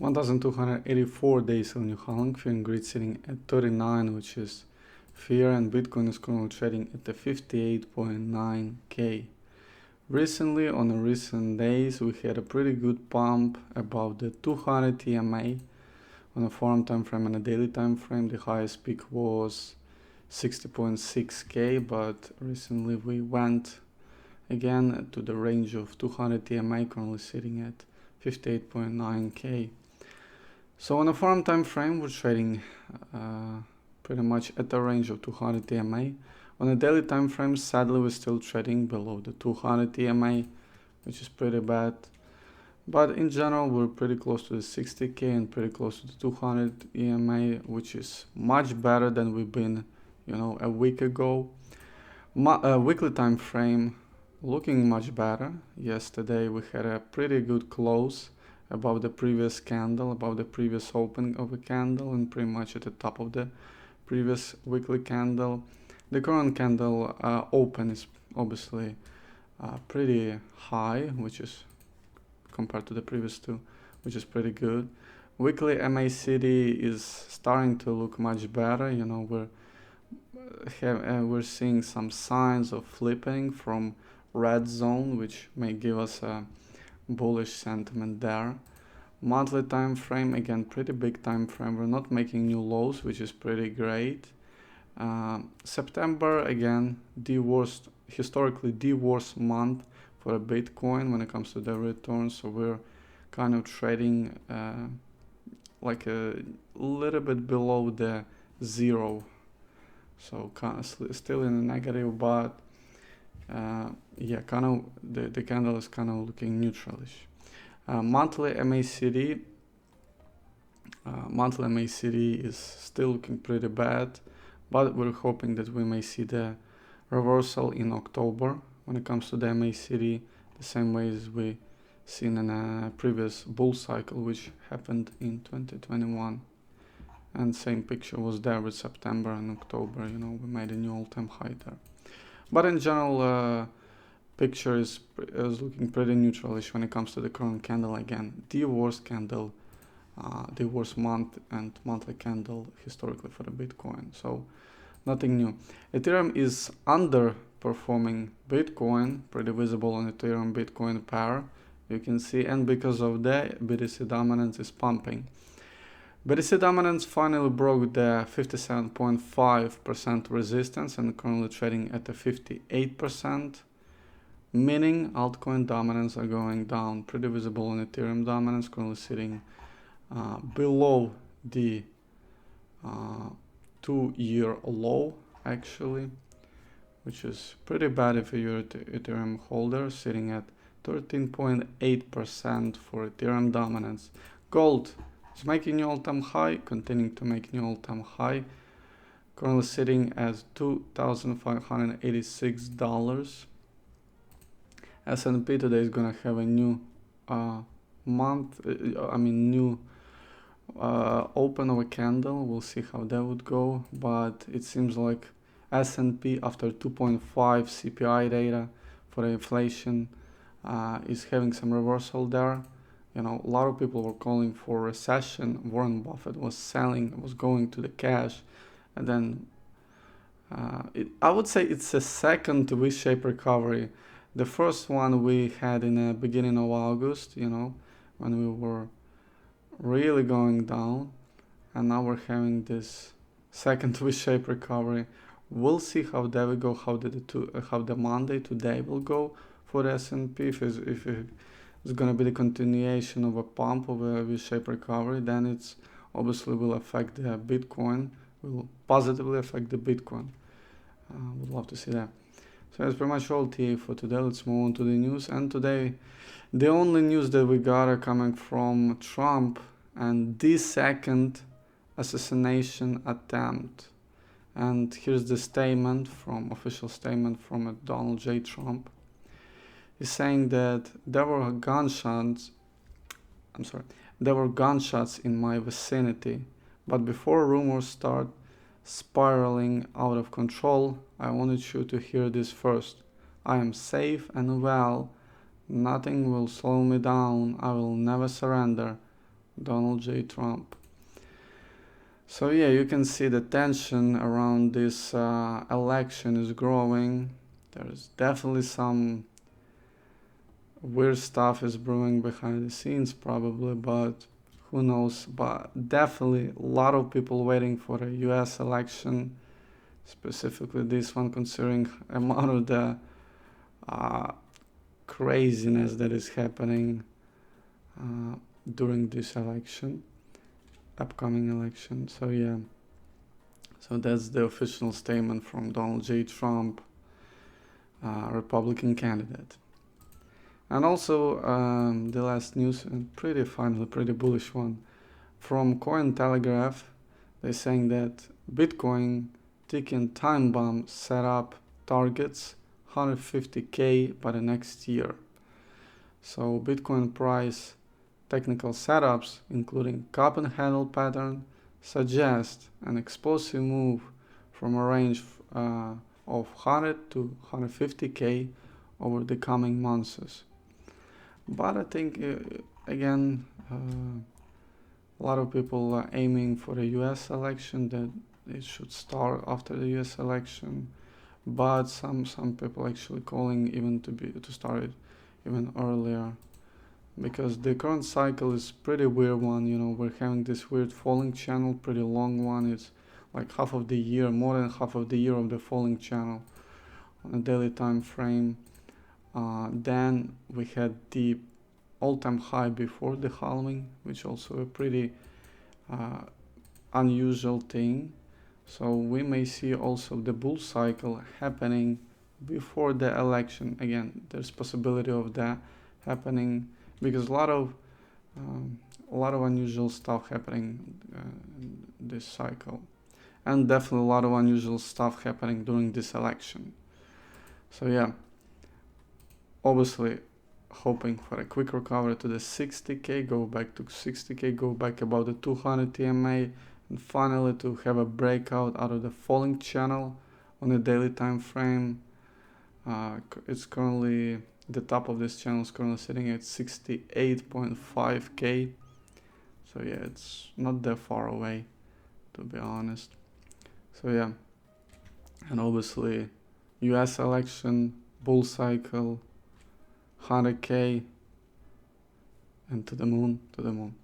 1284 days on New Holland, fear and greed sitting at 39, which is fear, and Bitcoin is currently trading at the 58.9k. Recently, on the recent days, we had a pretty good pump above the 200 EMA on a forum time frame and a daily time frame. The highest peak was 60.6k, but recently we went again to the range of 200 EMA, currently sitting at 58.9k. So on a forum time frame, we're trading pretty much at the range of 200 EMA. On a daily time frame, sadly, we're still trading below the 200 EMA, which is pretty bad. But in general, we're pretty close to the 60k and pretty close to the 200 EMA, which is much better than we've been, a week ago. Weekly time frame looking much better. Yesterday we had a pretty good close above the previous candle, above the previous opening of a candle, and pretty much at the top of the previous weekly candle. The current candle open is obviously pretty high, which is compared to the previous two, which is pretty good. Weekly MACD is starting to look much better. We're seeing some signs of flipping from red zone, which may give us a bullish sentiment there. Monthly time frame, again, pretty big time frame. We're not making new lows, which is pretty great. September, again, historically the worst month for a Bitcoin when it comes to the return. So we're kind of trading like a little bit below the zero. So kind of still in the negative, but the candle is kind of looking neutralish. Monthly MACD is still looking pretty bad, but we're hoping that we may see the reversal in October when it comes to the MACD, the same way as we seen in a previous bull cycle, which happened in 2021. And same picture was there with September and October. We made a new all-time high there. But in general, picture is looking pretty neutralish when it comes to the current candle. Again, the worst candle, the worst month and monthly candle historically for the Bitcoin. So nothing new. Ethereum is underperforming Bitcoin, pretty visible on Ethereum Bitcoin pair, you can see, and because of that, BTC dominance is pumping. BTC dominance finally broke the 57.5% resistance and currently trading at the 58%, meaning altcoin dominance are going down. Pretty visible on Ethereum dominance, currently sitting below the 2-year low, actually, which is pretty bad if you're an Ethereum holder, sitting at 13.8% for Ethereum dominance. Gold is making new all-time high, continuing to make new all-time high, currently sitting at $2,586. S&P today is gonna have a new open of a candle. We'll see how that would go, but it seems like S&P, after 2.5 CPI data for the inflation, is having some reversal there. A lot of people were calling for recession. Warren Buffett was selling, was going to the cash, and then I would say it's a second V-shaped recovery. The first one we had in the beginning of August, when we were really going down, and now we're having this second V-shaped recovery. We'll see how that will go, how the Monday today will go for the S&P. If it's going to be the continuation of a pump of a V-shaped recovery, then it's obviously will affect the Bitcoin, will positively affect the Bitcoin. Would love to see that. So that's pretty much all TA for today. Let's move on to the news. And today, the only news that we got are coming from Trump and the second assassination attempt. And here's the official statement from Donald J. Trump. He's saying that there were gunshots in my vicinity, but before rumors start spiraling out of control, I wanted you to hear this first. I am safe and well. Nothing will slow me down. I will never surrender. Donald J. Trump. So yeah, you can see the tension around this election is growing. There's definitely some weird stuff is brewing behind the scenes probably, but who knows. But definitely a lot of people waiting for a US election, specifically this one, considering amount of the uh, craziness that is happening uh, during this election, upcoming election. So yeah, so that's the official statement from Donald J. Trump, Republican candidate. And also the last news, pretty finally, pretty bullish one, from Cointelegraph. They're saying that Bitcoin ticking time bomb set up targets 150k by the next year. So Bitcoin price technical setups, including cup and handle pattern, suggest an explosive move from a range of 100 to 150k over the coming months. But I think again, a lot of people are aiming for the US election, that it should start after the US election. But some people actually calling even to start it even earlier, because the current cycle is pretty weird one. You know, we're having this weird falling channel, pretty long one. It's like half of the year, more than half of the year of the falling channel on a daily time frame. Then we had the all-time high before the halving, which also a pretty unusual thing. So we may see also the bull cycle happening before the election. Again, there's possibility of that happening, because a lot of unusual stuff happening in this cycle, and definitely a lot of unusual stuff happening during this election. So yeah, obviously hoping for a quick recovery to the 60k, go back to 60k, go back about the 200 TMA, and finally to have a breakout out of the falling channel on a daily time frame. It's currently, the top of this channel is currently sitting at 68.5k. So yeah, it's not that far away, to be honest. So yeah, and obviously US election, bull cycle, 100k, and to the moon, to the moon.